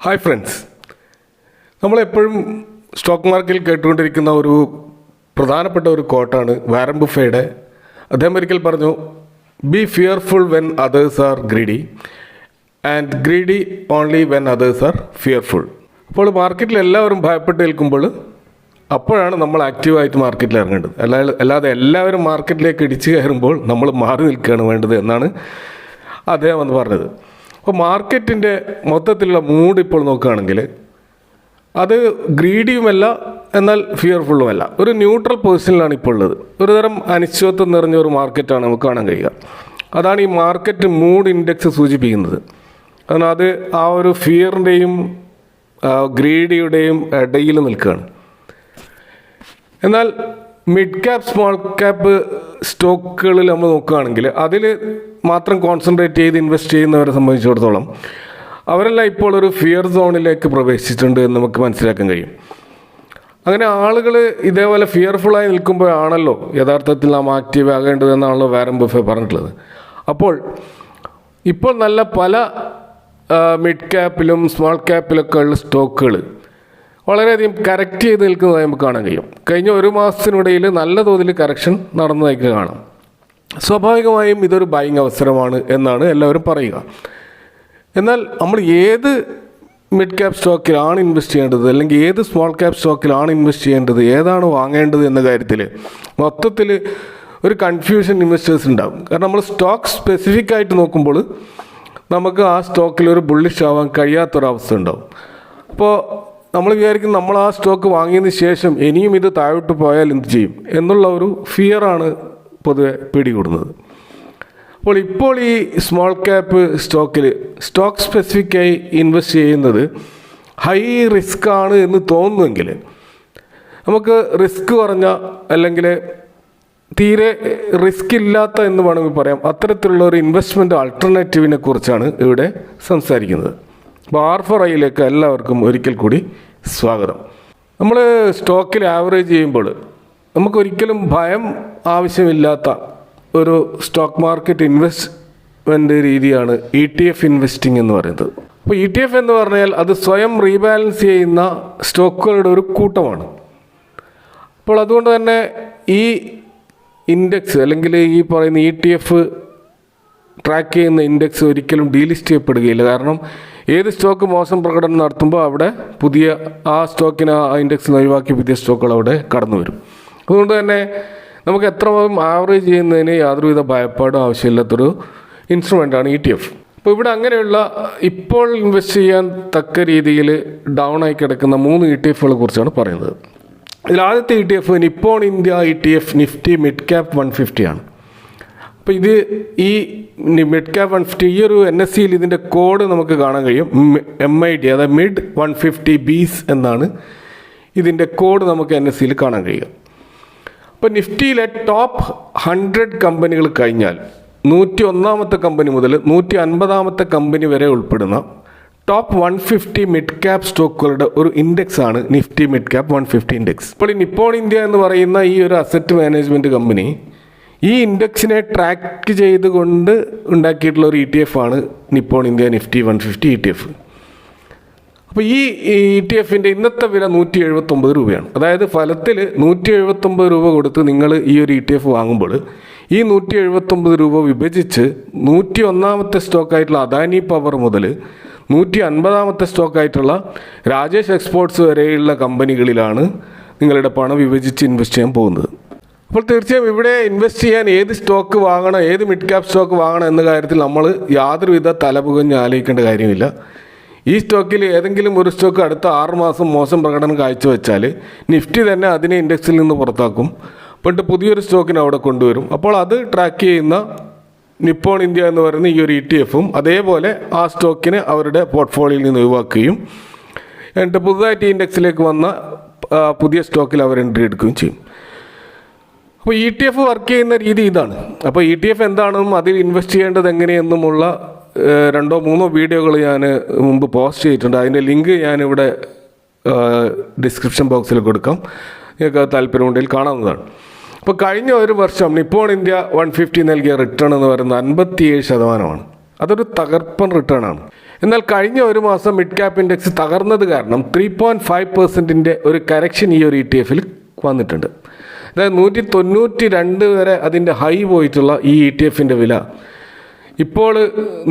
Hi friends, നമ്മളെപ്പോഴും stock മാർക്കറ്റിൽ കേട്ടുകൊണ്ടിരിക്കുന്ന ഒരു പ്രധാനപ്പെട്ട ഒരു കോട്ടാണ് വാരൻ ബുഫയുടെ. അദ്ദേഹം ഒരിക്കൽ പറഞ്ഞു, B fearful when others are greedy and greedy only when others are fearful. അപ്പോൾ മാർക്കറ്റിൽ എല്ലാവരും ഭയപ്പെട്ട് നിൽക്കുമ്പോൾ അപ്പോഴാണ് നമ്മൾ ആക്റ്റീവായിട്ട് മാർക്കറ്റിൽ ഇറങ്ങേണ്ടത്. അല്ലാതെ എല്ലാവരും മാർക്കറ്റിലേക്ക് ഇടിച്ചു കയറുമ്പോൾ നമ്മൾ മാറി നിൽക്കുകയാണ് വേണ്ടത് എന്നാണ് അദ്ദേഹം വന്ന് പറഞ്ഞത്. അപ്പോൾ മാർക്കറ്റിൻ്റെ മൊത്തത്തിലുള്ള മൂഡ് ഇപ്പോൾ നോക്കുകയാണെങ്കിൽ അത് ഗ്രീഡിയുമല്ല എന്നാൽ ഫിയർഫുള്ളുമല്ല, ഒരു ന്യൂട്രൽ പൊസിഷനിലാണ് ഇപ്പോൾ ഉള്ളത്. ഒരു തരം അനിശ്ചിതത്വം നിറഞ്ഞ ഒരു മാർക്കറ്റാണ് നമുക്ക് കാണാൻ കഴിയുക. അതാണ് ഈ മാർക്കറ്റ് മൂഡ് ഇൻഡെക്സ് സൂചിപ്പിക്കുന്നത്. കാരണം അത് ആ ഒരു ഫിയറിൻ്റെയും ഗ്രീഡിയുടെയും ഇടയിൽ നിൽക്കുകയാണ്. എന്നാൽ മിഡ് ക്യാപ്പ് സ്മോൾ ക്യാപ്പ് സ്റ്റോക്കുകളിൽ നമ്മൾ നോക്കുകയാണെങ്കിൽ അതിൽ മാത്രം കോൺസെൻട്രേറ്റ് ചെയ്ത് ഇൻവെസ്റ്റ് ചെയ്യുന്നവരെ സംബന്ധിച്ചിടത്തോളം അവരെല്ലാം ഇപ്പോൾ ഒരു ഫിയർ സോണിലേക്ക് പ്രവേശിച്ചിട്ടുണ്ട് എന്ന് നമുക്ക് മനസ്സിലാക്കാൻ കഴിയും. അങ്ങനെ ആളുകൾ ഇതേപോലെ ഫിയർഫുള്ളായി നിൽക്കുമ്പോഴാണല്ലോ യഥാർത്ഥത്തിൽ നാം ആക്റ്റീവ് ആകേണ്ടതെന്നാണല്ലോ വാരൻ ബഫെ പറഞ്ഞിട്ടുള്ളത്. അപ്പോൾ ഇപ്പോൾ നല്ല പല മിഡ് ക്യാപ്പിലും സ്മോൾ ക്യാപ്പിലൊക്കെ ഉള്ള സ്റ്റോക്കുകൾ വളരെയധികം കറക്റ്റ് ചെയ്ത് നിൽക്കുന്നതായി നമുക്ക് കാണാൻ കഴിയും. കഴിഞ്ഞ ഒരു മാസത്തിനിടയിൽ നല്ല തോതിൽ കറക്ഷൻ നടന്നതായിട്ട് കാണാം. സ്വാഭാവികമായും ഇതൊരു ബൈങ് അവസരമാണ് എന്നാണ് എല്ലാവരും പറയുക. എന്നാൽ നമ്മൾ ഏത് മിഡ് ക്യാപ്പ് സ്റ്റോക്കിലാണ് ഇൻവെസ്റ്റ് ചെയ്യേണ്ടത്, അല്ലെങ്കിൽ ഏത് സ്മോൾ ക്യാപ്പ് സ്റ്റോക്കിലാണ് ഇൻവെസ്റ്റ് ചെയ്യേണ്ടത്, ഏതാണ് വാങ്ങേണ്ടത് എന്ന കാര്യത്തിൽ മൊത്തത്തിൽ ഒരു കൺഫ്യൂഷൻ ഇൻവെസ്റ്റേഴ്സ് ഉണ്ടാകും. കാരണം നമ്മൾ സ്റ്റോക്ക് സ്പെസിഫിക് ആയിട്ട് നോക്കുമ്പോൾ നമുക്ക് ആ സ്റ്റോക്കിൽ ഒരു ബുള്ളിഷ് ആവാൻ കഴിയാത്തൊരവസ്ഥ ഉണ്ടാവും. അപ്പോൾ നമ്മൾ വിചാരിക്കും നമ്മൾ ആ സ്റ്റോക്ക് വാങ്ങിയതിന് ശേഷം ഇനിയും ഇത് താഴോട്ട് പോയാൽ എന്ത് ചെയ്യും എന്നുള്ള ഒരു ഫിയറാണ് പൊതുവെ പിടികൂടുന്നത്. ഇപ്പോൾ ഈ സ്മോൾ ക്യാപ്പ് സ്റ്റോക്കിൽ സ്റ്റോക്ക് സ്പെസിഫിക്കായി ഇൻവെസ്റ്റ് ചെയ്യുന്നത് ഹൈ റിസ്ക് ആണ് എന്ന് തോന്നുമെങ്കിൽ നമുക്ക് റിസ്ക് കുറഞ്ഞ അല്ലെങ്കിൽ തീരെ റിസ്ക് ഇല്ലാത്ത എന്ന് വേണമെങ്കിൽ പറയാം അത്തരത്തിലുള്ള ഒരു ഇൻവെസ്റ്റ്മെൻറ്റ് ആൾട്ടർനേറ്റീവിനെ കുറിച്ചാണ് ഇവിടെ സംസാരിക്കുന്നത്. അപ്പോൾ R4Iയിലേക്ക് എല്ലാവർക്കും ഒരിക്കൽ കൂടി സ്വാഗതം. നമ്മൾ സ്റ്റോക്കിൽ ആവറേജ് ചെയ്യുമ്പോൾ നമുക്കൊരിക്കലും ഭയം ആവശ്യമില്ലാത്ത ഒരു സ്റ്റോക്ക് മാർക്കറ്റ് ഇൻവെസ്റ്റ്മെൻറ്റ് രീതിയാണ് ETF ഇൻവെസ്റ്റിംഗ് എന്ന് പറയുന്നത്. അപ്പോൾ ETF എന്ന് പറഞ്ഞാൽ അത് സ്വയം റീബാലൻസ് ചെയ്യുന്ന സ്റ്റോക്കുകളുടെ ഒരു കൂട്ടമാണ്. അപ്പോൾ അതുകൊണ്ട് തന്നെ ഈ ഇൻഡെക്സ് അല്ലെങ്കിൽ ഈ പറയുന്ന ETF ട്രാക്ക് ചെയ്യുന്ന ഇൻഡെക്സ് ഒരിക്കലും ഡീലിസ്റ്റ് ചെയ്യപ്പെടുകയില്ല. കാരണം ഏത് സ്റ്റോക്ക് മോശം പ്രകടനം നടത്തുമ്പോൾ അവിടെ പുതിയ ആ സ്റ്റോക്കിനെ ആ ഇൻഡെക്സിൽ ഒഴിവാക്കി പുതിയ സ്റ്റോക്കുകൾ അവിടെ കടന്നു വരും. അതുകൊണ്ട് തന്നെ നമുക്ക് എത്രമാത്രം ആവറേജ് ചെയ്യുന്നതിന് യാതൊരുവിധ ഭയപ്പാടും ആവശ്യമില്ലാത്തൊരു ഇൻസ്ട്രുമെൻ്റാണ് ETF. അപ്പോൾ ഇവിടെ അങ്ങനെയുള്ള ഇപ്പോൾ ഇൻവെസ്റ്റ് ചെയ്യാൻ തക്ക രീതിയിൽ ഡൗൺ ആയി കിടക്കുന്ന 3 ETFകളെ കുറിച്ചാണ് പറയുന്നത്. ഇതിൽ ആദ്യത്തെ ETF Nippon India ETF Nifty mid cap 150 ആണ്. അപ്പോൾ ഇത് ഈ മിഡ് ക്യാപ്പ് 150 ഈ ഒരു NSEയിൽ ഇതിൻ്റെ കോഡ് നമുക്ക് കാണാൻ കഴിയും. MID അതായത് മിഡ് 150 ബീസ് എന്നാണ് ഇതിൻ്റെ കോഡ് നമുക്ക് NSEയിൽ കാണാൻ കഴിയുക. അപ്പോൾ നിഫ്റ്റിയിലെ ടോപ്പ് 100 കമ്പനികൾ കഴിഞ്ഞാൽ 101ാമത്തെ കമ്പനി മുതൽ 150ാമത്തെ കമ്പനി വരെ ഉൾപ്പെടുന്ന ടോപ്പ് 150 മിഡ് ക്യാപ്പ് സ്റ്റോക്കുകളുടെ ഒരു ഇൻഡെക്സ് ആണ് നിഫ്റ്റി മിഡ് ക്യാപ്പ് 150 ഇൻഡെക്സ്. ഇപ്പോൾ ഈ നിപ്പോൺ ഇന്ത്യ എന്ന് പറയുന്ന ഈ ഒരു അസറ്റ് മാനേജ്മെൻറ്റ് കമ്പനി ഈ ഇൻഡെക്സിനെ ട്രാക്ക് ചെയ്തുകൊണ്ട് ഉണ്ടാക്കിയിട്ടുള്ള ഒരു ETF ആണ് നിപ്പോൺ ഇന്ത്യ നിഫ്റ്റി 150 ETF. അപ്പോൾ ഈ ETF-ൻ്റെ ഇന്നത്തെ വില 179 രൂപയാണ്. അതായത് ഫലത്തിൽ 179 രൂപ കൊടുത്ത് നിങ്ങൾ ഈ ഒരു ETF വാങ്ങുമ്പോൾ ഈ 179 രൂപ വിഭജിച്ച് 101ാമത്തെ സ്റ്റോക്കായിട്ടുള്ള അദാനി പവർ മുതൽ 150ാമത്തെ സ്റ്റോക്കായിട്ടുള്ള രാജേഷ് എക്സ്പോർട്സ് വരെയുള്ള കമ്പനികളിലാണ് നിങ്ങളുടെ പണം വിഭജിച്ച് ഇൻവെസ്റ്റ് ചെയ്യാൻ പോകുന്നത്. അപ്പോൾ തീർച്ചയായും ഇവിടെ ഇൻവെസ്റ്റ് ചെയ്യാൻ ഏത് സ്റ്റോക്ക് വാങ്ങണം, ഏത് മിഡ് ക്യാപ്പ് സ്റ്റോക്ക് വാങ്ങണം എന്ന കാര്യത്തിൽ നമ്മൾ യാതൊരുവിധ തലപുകഞ്ഞ് ആലോചിക്കേണ്ട കാര്യമില്ല. ഈ സ്റ്റോക്കിൽ ഏതെങ്കിലും ഒരു സ്റ്റോക്ക് അടുത്ത 6 മാസം മോശം പ്രകടനം കാഴ്ചവെച്ചാൽ നിഫ്റ്റി തന്നെ അതിനെ ഇൻഡെക്സിൽ നിന്ന് പുറത്താക്കും, എന്നിട്ട് പുതിയൊരു സ്റ്റോക്കിനെ അവിടെ കൊണ്ടുവരും. അപ്പോൾ അത് ട്രാക്ക് ചെയ്യുന്ന നിപ്പോൺ ഇന്ത്യ എന്ന് പറയുന്ന ഈ ഒരു ETF-ഉം അതേപോലെ ആ സ്റ്റോക്കിനെ അവരുടെ പോർട്ട്ഫോളിയോയിൽ നിന്ന് ഒഴിവാക്കുകയും എന്നിട്ട് പുതുതായിട്ട് ഈ ഇൻഡെക്സിലേക്ക് വന്ന പുതിയ സ്റ്റോക്കിൽ അവർ എൻട്രി എടുക്കുകയും ചെയ്യും. അപ്പോൾ ETF വർക്ക് ചെയ്യുന്ന രീതി ഇതാണ്. അപ്പോൾ ETF എന്താണെന്നും അതിൽ ഇൻവെസ്റ്റ് ചെയ്യേണ്ടത് എങ്ങനെയെന്നുമുള്ള 2-3 വീഡിയോകൾ ഞാൻ മുമ്പ് പോസ്റ്റ് ചെയ്തിട്ടുണ്ട്. അതിൻ്റെ ലിങ്ക് ഞാനിവിടെ ഡിസ്ക്രിപ്ഷൻ ബോക്സിൽ കൊടുക്കാം, നിങ്ങൾക്ക് താല്പര്യമുണ്ടെങ്കിൽ കാണാവുന്നതാണ്. അപ്പോൾ കഴിഞ്ഞ ഒരു വർഷം നിപ്പോൺ ഇന്ത്യ 150 നൽകിയ റിട്ടേൺ എന്ന് പറയുന്നത് 57%. അതൊരു തകർപ്പൻ റിട്ടേൺ ആണ്. എന്നാൽ കഴിഞ്ഞ ഒരു മാസം മിഡ് ക്യാപ്പ് ഇൻഡെക്സ് തകർന്നത് കാരണം 3.5% ഒരു കറക്ഷൻ ഈ ഒരു ETF-ൽ വന്നിട്ടുണ്ട്. അതായത് 192 വരെ അതിൻ്റെ ഹൈ പോയിട്ടുള്ള ഈ ETF-ൻ്റെ വില ഇപ്പോൾ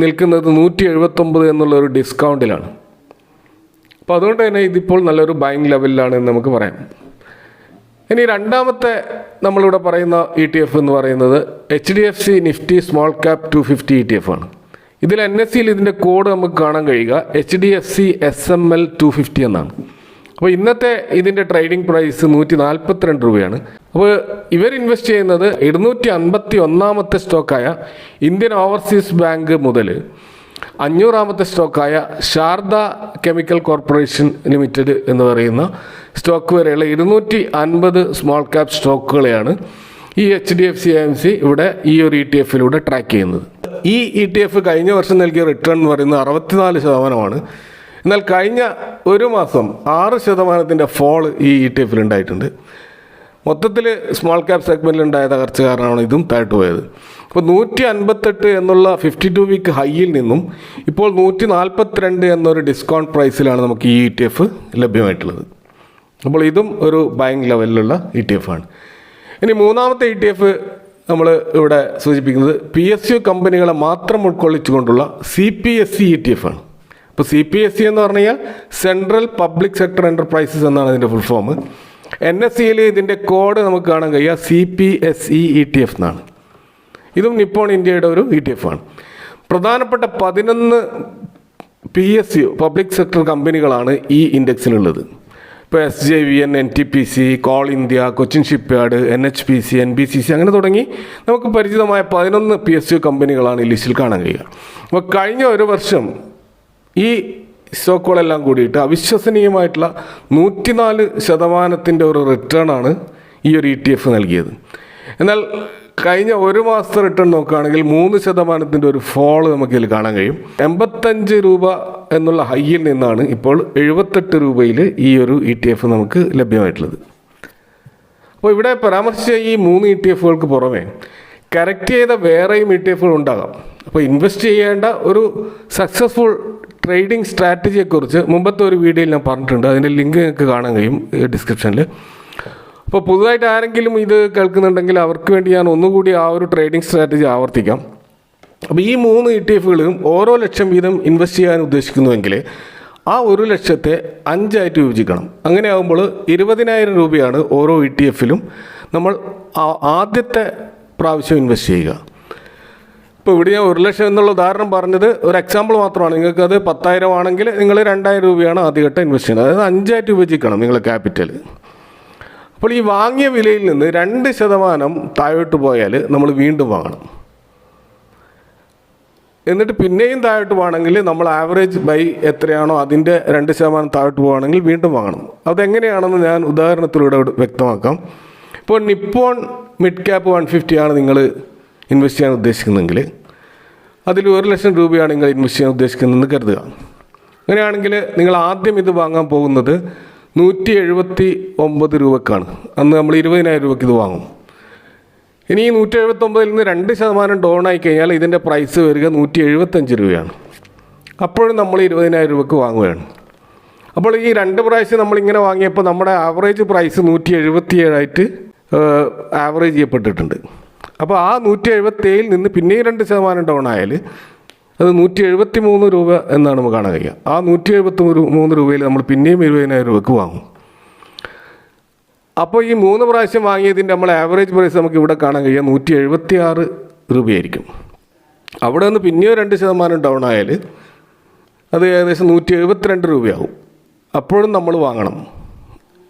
നിൽക്കുന്നത് 179 എന്നുള്ള ഒരു ഡിസ്കൗണ്ടിലാണ്. അപ്പോൾ അതുകൊണ്ട് തന്നെ ഇതിപ്പോൾ നല്ലൊരു ബൈങ് ലെവലിലാണ് എന്ന് നമുക്ക് പറയാം. ഇനി രണ്ടാമത്തെ നമ്മളിവിടെ പറയുന്ന ETF എന്ന് പറയുന്നത് HDFC Nifty small cap 250 ETF ആണ്. ഇതിൽ NSE-യിൽ ഇതിൻ്റെ കോഡ് നമുക്ക് കാണാൻ കഴിയുക HDFC SML 250 എന്നാണ്. അപ്പോൾ ഇന്നത്തെ ഇതിൻ്റെ ട്രേഡിംഗ് പ്രൈസ് 142 രൂപയാണ്. അപ്പോൾ ഇവർ ഇൻവെസ്റ്റ് ചെയ്യുന്നത് 251 സ്റ്റോക്കായ ഇന്ത്യൻ ഓവർസീസ് ബാങ്ക് മുതൽ 500 സ്റ്റോക്കായ ശാരദ കെമിക്കൽ കോർപ്പറേഷൻ ലിമിറ്റഡ് എന്ന് പറയുന്ന സ്റ്റോക്ക് വരെയുള്ള 250 സ്മോൾ ക്യാപ് സ്റ്റോക്കുകളെയാണ് ഈ HDFC AMC ഇവിടെ ഈ ഒരു ETF-ലൂടെ ട്രാക്ക് ചെയ്യുന്നത്. ഈ ETF കഴിഞ്ഞ വർഷം നൽകിയ റിട്ടേൺ എന്ന് പറയുന്നത് 64%. എന്നാൽ കഴിഞ്ഞ ഒരു മാസം 6% ഫോൾ ഈ ETF-ൽ ഉണ്ടായിട്ടുണ്ട്. മൊത്തത്തിൽ സ്മോൾ ക്യാപ് സെഗ്മെൻറ്റിലുണ്ടായ തകർച്ച കാരണമാണ് ഇതും താഴ്ത്തു പോയത്. അപ്പോൾ 158 എന്നുള്ള 52 വീക്ക് ഹൈയിൽ നിന്നും ഇപ്പോൾ 142 എന്നൊരു ഡിസ്കൗണ്ട് പ്രൈസിലാണ് നമുക്ക് ഈ ETF ലഭ്യമായിട്ടുള്ളത്. അപ്പോൾ ഇതും ഒരു ബൈങ് ലെവലിലുള്ള ETF ആണ്. ഇനി മൂന്നാമത്തെ ETF നമ്മൾ ഇവിടെ സൂചിപ്പിക്കുന്നത് PSU കമ്പനികളെ മാത്രം ഉൾക്കൊള്ളിച്ചുകൊണ്ടുള്ള CPSE ETF ആണ്. ഇപ്പോൾ CPSE എന്ന് പറഞ്ഞു കഴിഞ്ഞാൽ സെൻട്രൽ പബ്ലിക് സെക്ടർ എൻ്റർപ്രൈസസ് എന്നാണ് ഇതിൻ്റെ ഫുൾ ഫോം. NSE-യിൽ ഇതിൻ്റെ കോഡ് നമുക്ക് കാണാൻ കഴിയുക CPSE ETF എന്നാണ്. ഇതും നിപ്പോൺ ഇന്ത്യയുടെ ഒരു ETF ആണ്. പ്രധാനപ്പെട്ട 11 PSU പബ്ലിക് സെക്ടർ കമ്പനികളാണ് ഈ ഇൻഡെക്സിലുള്ളത്. ഇപ്പോൾ SJVN, NTPC, call India, Cochin shipyard, NHPC, NBCC അങ്ങനെ തുടങ്ങി നമുക്ക് പരിചിതമായ 11 PSU കമ്പനികളാണ് ഈ ലിസ്റ്റിൽ കാണാൻ കഴിയുക. അപ്പോൾ കഴിഞ്ഞ ഒരു വർഷം ഈ സ്റ്റോക്കുകളെല്ലാം കൂടിയിട്ട് അവിശ്വസനീയമായിട്ടുള്ള 104% ഒരു റിട്ടേൺ ആണ് ഈ ഒരു ETF നൽകിയത്. എന്നാൽ കഴിഞ്ഞ ഒരു മാസത്തെ റിട്ടേൺ നോക്കുകയാണെങ്കിൽ 3% ഒരു ഫോൾ നമുക്കിതിൽ കാണാൻ കഴിയും. 85 രൂപ എന്നുള്ള ഹൈയിൽ നിന്നാണ് ഇപ്പോൾ 78 രൂപയിൽ ഈ ഒരു ETF നമുക്ക് ലഭ്യമായിട്ടുള്ളത്. അപ്പോൾ ഇവിടെ പരാമർശിച്ച ഈ 3 ETF-കൾക്ക് പുറമെ കറക്റ്റ് ചെയ്ത വേറെയും ETF-കൾ ഉണ്ടാകാം. അപ്പോൾ ഇൻവെസ്റ്റ് ചെയ്യേണ്ട ഒരു സക്സസ്ഫുൾ ട്രേഡിംഗ് സ്ട്രാറ്റജിയെക്കുറിച്ച് മുമ്പത്തെ ഒരു വീഡിയോയിൽ ഞാൻ പറഞ്ഞിട്ടുണ്ട്. അതിൻ്റെ ലിങ്ക് നിങ്ങൾക്ക് കാണാൻ കഴിയും ഡിസ്ക്രിപ്ഷനിൽ. അപ്പോൾ പുതുതായിട്ട് ആരെങ്കിലും ഇത് കേൾക്കുന്നുണ്ടെങ്കിൽ അവർക്ക് വേണ്ടി ഞാൻ ഒന്നുകൂടി ആ ഒരു ട്രേഡിംഗ് സ്ട്രാറ്റജി ആവർത്തിക്കാം. അപ്പോൾ ഈ 3 ETF-കളും ഓരോ ലക്ഷം വീതം ഇൻവെസ്റ്റ് ചെയ്യാൻ ഉദ്ദേശിക്കുന്നുവെങ്കിൽ ആ 1 ലക്ഷത്തെ 5 ആയിട്ട് വിഭജിക്കണം. അങ്ങനെ ആകുമ്പോൾ 20,000 രൂപയാണ് ഓരോ ETF-ലും നമ്മൾ ആദ്യത്തെ പ്രാവശ്യം ഇൻവെസ്റ്റ് ചെയ്യുക. ഇപ്പോൾ ഇവിടെ ഞാൻ 1 ലക്ഷം എന്നുള്ള ഉദാഹരണം പറഞ്ഞത് ഒരു എക്സാമ്പിൾ മാത്രമാണ്. നിങ്ങൾക്കത് 10,000 ആണെങ്കിൽ നിങ്ങൾ 2,000 രൂപയാണ് ആദ്യഘട്ടം ഇൻവെസ്റ്റ് ചെയ്യുന്നത്. അതായത് 5 ആയിട്ട് വിഭജിക്കണം നിങ്ങൾ ക്യാപിറ്റൽ. അപ്പോൾ ഈ വാങ്ങിയ വിലയിൽ നിന്ന് 2% താഴോട്ട് പോയാൽ നമ്മൾ വീണ്ടും വാങ്ങണം. എന്നിട്ട് പിന്നെയും താഴോട്ട് പോകണമെങ്കിൽ നമ്മൾ ആവറേജ് ബൈ എത്രയാണോ അതിൻ്റെ 2% താഴോട്ട് പോകുകയാണെങ്കിൽ വീണ്ടും വാങ്ങണം. അതെങ്ങനെയാണെന്ന് ഞാൻ ഉദാഹരണത്തിലൂടെ വ്യക്തമാക്കാം. ഇപ്പോൾ നിപ്പോൺ മിഡ് ക്യാപ് 150 ആണ് നിങ്ങൾ ഇൻവെസ്റ്റ് ചെയ്യാൻ ഉദ്ദേശിക്കുന്നതെങ്കിൽ അതിൽ 1 ലക്ഷം രൂപയാണ് നിങ്ങൾ ഇൻവെസ്റ്റ് ചെയ്യാൻ ഉദ്ദേശിക്കുന്നതെന്ന് കരുതുക. അങ്ങനെയാണെങ്കിൽ നിങ്ങൾ ആദ്യം ഇത് വാങ്ങാൻ പോകുന്നത് 179 രൂപക്കാണ്. അന്ന് നമ്മൾ 20,000 രൂപയ്ക്ക് ഇത് വാങ്ങും. ഇനി ഈ 179-ൽ നിന്ന് 2% ഡൗൺ ആയി കഴിഞ്ഞാൽ ഇതിൻ്റെ പ്രൈസ് വരിക 175 രൂപയാണ്. അപ്പോഴും നമ്മൾ 20,000 രൂപയ്ക്ക് വാങ്ങുകയാണ്. അപ്പോൾ ഈ 2 പ്രാവശ്യം നമ്മളിങ്ങനെ വാങ്ങിയപ്പോൾ നമ്മുടെ ആവറേജ് പ്രൈസ് 177 ആയിട്ട് ആവറേജ് ചെയ്യപ്പെട്ടിട്ടുണ്ട്. അപ്പോൾ ആ 177-ൽ നിന്ന് പിന്നെയും 2% ഡൗൺ ആയാൽ അത് 173 രൂപ എന്നാണ് നമുക്ക് കാണാൻ കഴിയുക. ആ 173 രൂപയിൽ നമ്മൾ പിന്നെയും 20,000 രൂപയ്ക്ക് വാങ്ങും. അപ്പോൾ ഈ 3 പ്രാവശ്യം വാങ്ങിയതിൻ്റെ നമ്മൾ ആവറേജ് പ്രൈസ് നമുക്ക് ഇവിടെ കാണാൻ കഴിയുക 176 രൂപയായിരിക്കും. അവിടെ നിന്ന് പിന്നെയോ 2% ഡൗൺ ആയാൽ അത് ഏകദേശം 172 രൂപയാകും. അപ്പോഴും നമ്മൾ വാങ്ങണം.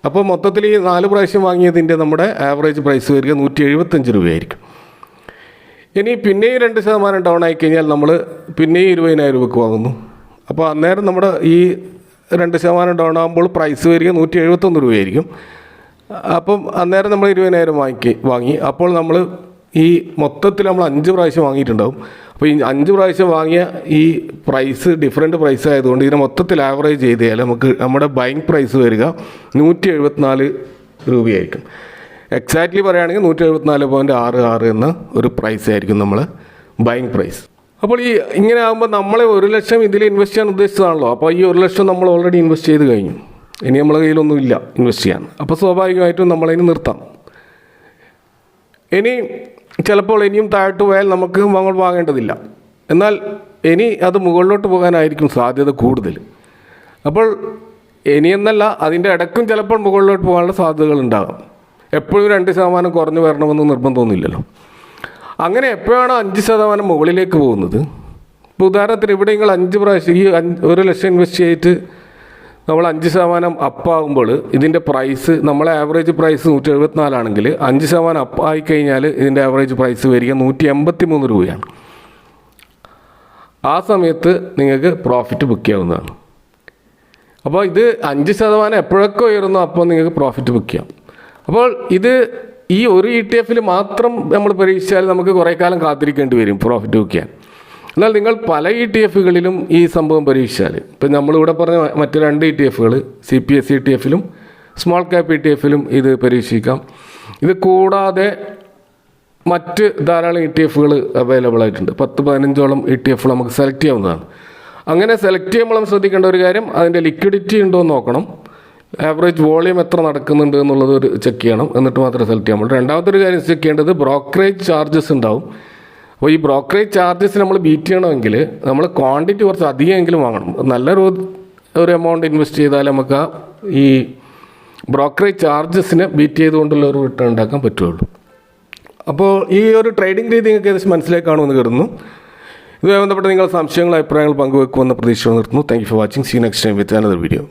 അപ്പോൾ മൊത്തത്തിൽ ഈ 4 പ്രാവശ്യം വാങ്ങിയതിൻ്റെ നമ്മുടെ ആവറേജ് പ്രൈസ് വരിക 175 രൂപയായിരിക്കും. ഇനി പിന്നെയും 2% ഡൗൺ ആയിക്കഴിഞ്ഞാൽ നമ്മൾ പിന്നെയും 20,000 രൂപയ്ക്ക് വാങ്ങുന്നു. അപ്പോൾ അന്നേരം നമ്മുടെ ഈ 2% ഡൗൺ ആകുമ്പോൾ പ്രൈസ് വരിക 171 രൂപയായിരിക്കും. അപ്പം അന്നേരം നമ്മൾ 20,000 വാങ്ങി. അപ്പോൾ നമ്മൾ ഈ മൊത്തത്തിൽ നമ്മൾ 5 പ്രാവശ്യം വാങ്ങിയിട്ടുണ്ടാവും. അപ്പോൾ ഈ 5 പ്രാവശ്യം വാങ്ങിയ ഈ പ്രൈസ് ഡിഫറെൻറ്റ് പ്രൈസ് ആയതുകൊണ്ട് ഇതിനെ മൊത്തത്തിൽ ആവറേജ് ചെയ്ത് കഴിഞ്ഞാൽ നമുക്ക് നമ്മുടെ ബൈങ് പ്രൈസ് വരിക 174 രൂപയായിരിക്കും. എക്സാക്ട്ലി പറയുകയാണെങ്കിൽ 174.66 എന്ന ഒരു പ്രൈസ് ആയിരിക്കും നമ്മൾ ബൈങ് പ്രൈസ്. അപ്പോൾ ഇങ്ങനെ ആകുമ്പോൾ നമ്മളെ 1 ലക്ഷം ഇതിൽ ഇൻവെസ്റ്റ് ചെയ്യാൻ ഉദ്ദേശിച്ചതാണല്ലോ. അപ്പോൾ ഈ 1 ലക്ഷം നമ്മൾ ഓൾറെഡി ഇൻവെസ്റ്റ് ചെയ്ത് കഴിഞ്ഞു. ഇനി നമ്മളെ കയ്യിലൊന്നും ഇല്ല ഇൻവെസ്റ്റ് ചെയ്യാൻ. അപ്പോൾ സ്വാഭാവികമായിട്ടും നമ്മളതിന് നിർത്താം. ഇനി ചിലപ്പോൾ ഇനിയും താഴോട്ട് പോയാൽ നമുക്ക് വാങ്ങേണ്ടതില്ല. എന്നാൽ ഇനി അത് മുകളിലോട്ട് പോകാനായിരിക്കും സാധ്യത കൂടുതൽ. അപ്പോൾ ഇനിയെന്നല്ല, അതിൻ്റെ ഇടയ്ക്കും ചിലപ്പോൾ മുകളിലോട്ട് പോകാനുള്ള സാധ്യതകൾ ഉണ്ടാകാം. എപ്പോഴും 2% കുറഞ്ഞു വരണമെന്ന് നിർബന്ധമൊന്നുമില്ലല്ലോ. അങ്ങനെ എപ്പോഴാണ് 5% മുകളിലേക്ക് പോകുന്നത്? ഇപ്പോൾ ഉദാഹരണത്തിന് ഇവിടെ നിങ്ങൾ 5 പ്രാവശ്യം ഈ 1 ലക്ഷം ഇൻവെസ്റ്റ് ചെയ്തിട്ട് നമ്മൾ 5% അപ്പാകുമ്പോൾ ഇതിൻ്റെ പ്രൈസ്, നമ്മളെ ആവറേജ് പ്രൈസ് 174 ആണെങ്കിൽ 5% അപ്പ് ആയിക്കഴിഞ്ഞാൽ ഇതിൻ്റെ ആവറേജ് പ്രൈസ് വരിക 183 രൂപയാണ്. ആ സമയത്ത് നിങ്ങൾക്ക് പ്രോഫിറ്റ് ബുക്ക് ചെയ്യാവുന്നതാണ്. അപ്പോൾ ഇത് 5% എപ്പോഴൊക്കെ ഉയരുന്നു അപ്പോൾ നിങ്ങൾക്ക് പ്രോഫിറ്റ് ബുക്ക് ചെയ്യാം. അപ്പോൾ ഇത് ഈ ഒരു ETF മാത്രം നമ്മൾ പരീക്ഷിച്ചാൽ നമുക്ക് കുറേ കാലം കാത്തിരിക്കേണ്ടി വരും പ്രോഫിറ്റ് ബുക്ക് ചെയ്യാൻ. എന്നാൽ നിങ്ങൾ പല ETF-കളിലും ഈ സംഭവം പരീക്ഷിച്ചാൽ, ഇപ്പം നമ്മളിവിടെ പറഞ്ഞ മറ്റ് 2 ETF-കൾ CPSE ETF-ലും സ്മോൾ ക്യാപ്പ് ETF-ലും ഇത് പരീക്ഷിക്കാം. ഇത് കൂടാതെ മറ്റ് ധാരാളം ETF-കൾ അവൈലബിൾ ആയിട്ടുണ്ട്. 10-15ഓളം ETF-കൾ നമുക്ക് സെലക്ട് ചെയ്യാവുന്നതാണ്. അങ്ങനെ സെലക്ട് ചെയ്യുമ്പോൾ നമ്മൾ ശ്രദ്ധിക്കേണ്ട ഒരു കാര്യം, അതിൻ്റെ ലിക്വിഡിറ്റി ഉണ്ടോ എന്ന് നോക്കണം. ആവറേജ് വോളിയം എത്ര നടക്കുന്നുണ്ട് എന്നുള്ളത് ചെക്ക് ചെയ്യണം. എന്നിട്ട് മാത്രമേ സെലക്ട് ചെയ്യാൻ പറ്റുള്ളൂ. രണ്ടാമത്തെ ഒരു കാര്യം ചെക്ക് ചെയ്യേണ്ടത് ബ്രോക്കറേജ് ചാർജസ് ഉണ്ടാവും. അപ്പോൾ ഈ ബ്രോക്കറേജ് ചാർജസ് നമ്മൾ ബീറ്റ് ചെയ്യണമെങ്കിൽ നമ്മൾ ക്വാണ്ടിറ്റി കുറച്ച് അധികമെങ്കിലും വാങ്ങണം. നല്ലൊരു എമൗണ്ട് ഇൻവെസ്റ്റ് ചെയ്താൽ നമുക്ക് ഈ ബ്രോക്കറേജ് ചാർജസിനെ ബീറ്റ് ചെയ്തുകൊണ്ടുള്ള ഒരു റിട്ടേൺ ഉണ്ടാക്കാൻ പറ്റുള്ളൂ. അപ്പോൾ ഈ ഒരു ട്രേഡിംഗ് രീതി നിങ്ങൾക്ക് ഏകദേശം മനസ്സിലായി കാണുമെന്ന് കരുതുന്നു. ഇതുമായി ബന്ധപ്പെട്ട് നിങ്ങൾ സംശയങ്ങളും അഭിപ്രായങ്ങൾ പങ്കുവെക്കുമെന്ന പ്രതീക്ഷ നിർത്തുന്നു. Thank you for watching. See next time with another video.